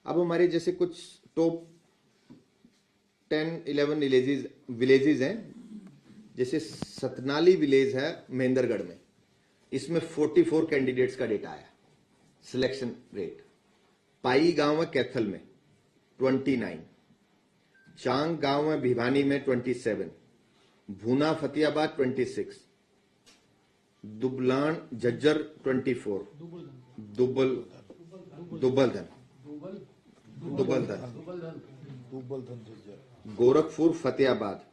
अब हमारे जैसे कुछ टॉप 10-11 विलेजेस हैं, जैसे सतनाली विलेज है महेंद्रगढ़ में। इसमें 44 कैंडिडेट्स का डेटा आया सिलेक्शन रेट। पाई गांव है कैथल में 29, चांग गांव है भिवानी में 27, भूना फतेहाबाद 26, दुबलान झज्जर 24, दुबलधन गोरखपुर फतेहाबाद,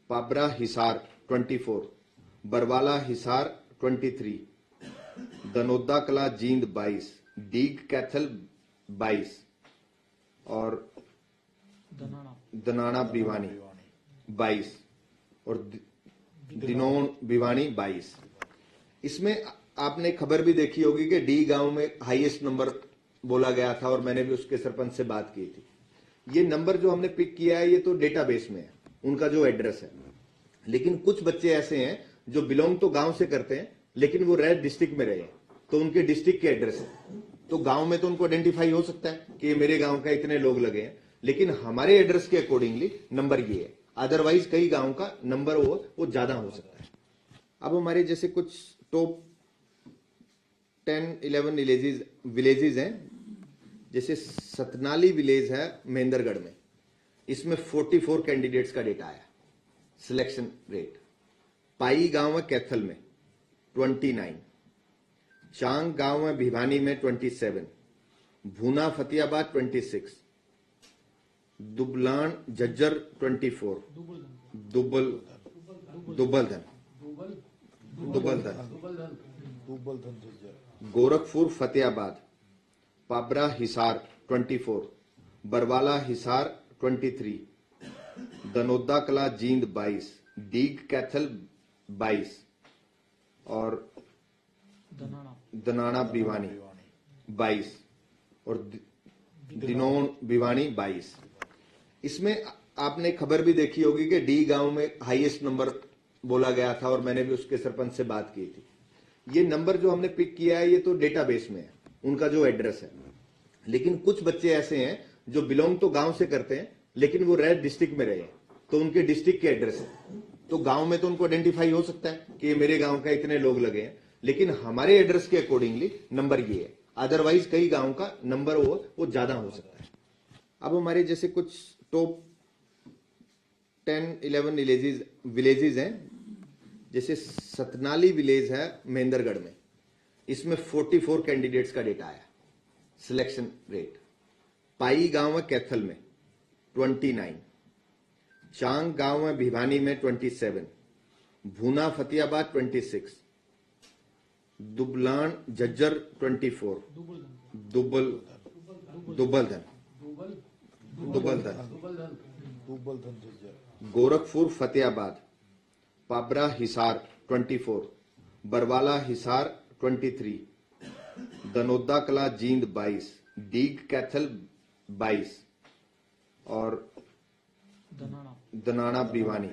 पाबरा हिसार 24, बरवाला हिसार 23, दनोदा कला जींद 22, डीग कैथल 22 और दनाना भिवानी 22 और दिनोन भिवानी 22। इसमें आपने खबर भी देखी होगी कि डी गांव में हाईएस्ट नंबर बोला गया था और मैंने भी उसके सरपंच से बात की थी। ये नंबर जो हमने पिक किया है ये तो डेटाबेस में है, उनका जो एड्रेस है। लेकिन कुछ बच्चे ऐसे हैं जो बिलोंग तो गांव से करते हैं लेकिन वो रेड डिस्ट्रिक्ट में रहे, तो उनके डिस्ट्रिक्ट के एड्रेस है। तो गांव में तो उनको आइडेंटिफाई हो सकता है कि मेरे गांव का इतने लोग लगे हैं, लेकिन हमारे एड्रेस के अकॉर्डिंगली नंबर ये है। अदरवाइज कई गांव का नंबर वो ज्यादा हो सकता है। अब हमारे जैसे कुछ टॉप 10-11 विलेजेस हैं, जैसे सतनाली विलेज है महेंद्रगढ़ में। इसमें 44 कैंडिडेट्स का डेटा आया सिलेक्शन रेट। पाई गांव है कैथल में 29, चांग गांव है भिवानी में 27, भूना फतेहाबाद 26, दुबलान झज्जर 24, दुबलधन गोरखपुर फतेहाबाद, पाबरा हिसार 24, बरवाला हिसार 23, दनोदा कला जींद 22, डीग कैथल 22 और दनाना भिवानी 22 और दिनोन भिवानी 22। इसमें आपने खबर भी देखी होगी कि डी गांव में हाईएस्ट नंबर बोला गया था और मैंने भी उसके सरपंच से बात की थी। ये नंबर जो हमने पिक किया है ये तो डेटाबेस में है, उनका जो एड्रेस है। लेकिन कुछ बच्चे ऐसे हैं जो बिलोंग तो गांव से करते हैं लेकिन वो रेड डिस्ट्रिक्ट में रहे, तो उनके डिस्ट्रिक्ट के एड्रेस है। तो गांव में तो उनको आइडेंटिफाई हो सकता है कि मेरे गांव का इतने लोग लगे हैं, लेकिन हमारे एड्रेस के अकॉर्डिंगली नंबर ये है। अदरवाइज कई गांव का नंबर वो ज्यादा हो सकता है। अब हमारे जैसे कुछ टॉप 10-11 विलेजेस हैं, जैसे सतनाली विलेज है महेंद्रगढ़ में। इसमें 44 कैंडिडेट्स का डेटा आया सिलेक्शन रेट। पाई गांव है कैथल में 29, चांग गांव है भिवानी में 27, भूना फतेहाबाद 26, दुबलान झज्जर 24, दुबलधन गोरखपुर फतेहाबाद, पाबरा हिसार 24, बरवाला हिसार 23, दनोदा कला जींद 22, डीग कैथल 22 और दनाना भिवानी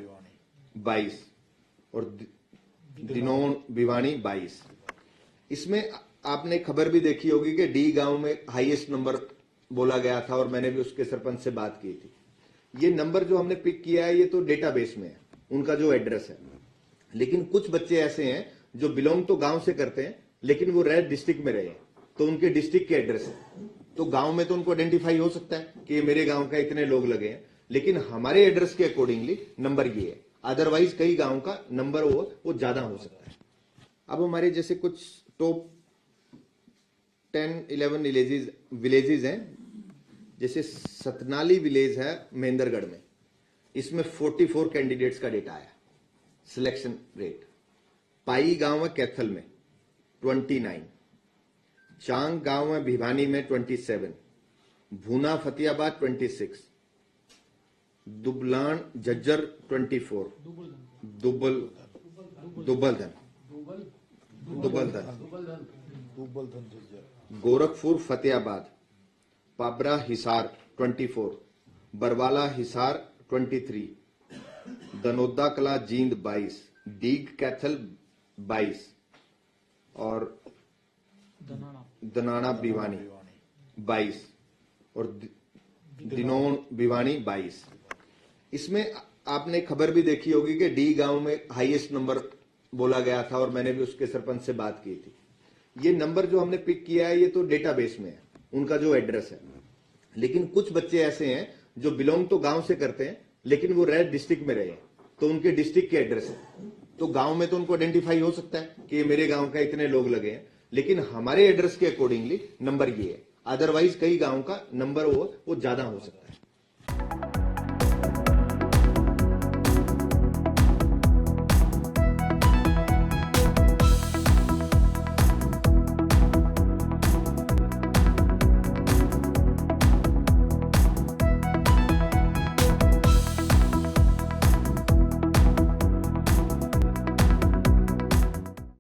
22 और दिनोन भिवानी 22। इसमें आपने खबर भी देखी होगी कि डी गांव में हाईएस्ट नंबर बोला गया था और मैंने भी उसके सरपंच से बात की थी। ये नंबर जो हमने पिक किया है ये तो डेटाबेस में है, उनका जो एड्रेस है। लेकिन कुछ बच्चे ऐसे हैं जो बिलोंग तो गांव से करते हैं लेकिन वो रेड डिस्ट्रिक्ट में रहे, तो उनके डिस्ट्रिक्ट के एड्रेस है। तो गांव में तो उनको आइडेंटिफाई हो सकता है कि मेरे गांव का इतने लोग लगे हैं, लेकिन हमारे एड्रेस के अकॉर्डिंगली नंबर ये है। अदरवाइज कई गांव का नंबर वो ज्यादा हो सकता है। अब हमारे जैसे कुछ टॉप 10-11 विलेजेस हैं, जैसे सतनाली विलेज है महेंद्रगढ़ में। इसमें 44 कैंडिडेट्स का डेटा आया सिलेक्शन रेट। पाई गांव है कैथल में 29, चांग गांव है भिवानी में 27, भूना फतेहाबाद 26, दुबलान झज्जर 24, दुबलधन गोरखपुर फतेहाबाद, पाबरा हिसार 24, बरवाला हिसार 23, दनोदा कला जींद 22, डीग कैथल 22 और दनाना भिवानी 22 और दिनों भिवानी 22। इसमें आपने खबर भी देखी होगी कि डी गांव में हाईएस्ट नंबर बोला गया था और मैंने भी उसके सरपंच से बात की थी। ये नंबर जो हमने पिक किया है ये तो डेटाबेस में है, उनका जो एड्रेस है, लेकिन कुछ बच्चे ऐसे हैं जो बिलोंग तो गांव से करते हैं लेकिन वो रह डिस्ट्रिक्ट में रहे, तो उनके डिस्ट्रिक्ट के एड्रेस है, तो गांव में तो उनको आइडेंटिफाई हो सकता है कि मेरे गांव का इतने लोग लगे हैं, लेकिन हमारे एड्रेस के अकॉर्डिंगली नंबर ये है। अदरवाइज कई गांव का नंबर वो ज्यादा हो सकता है।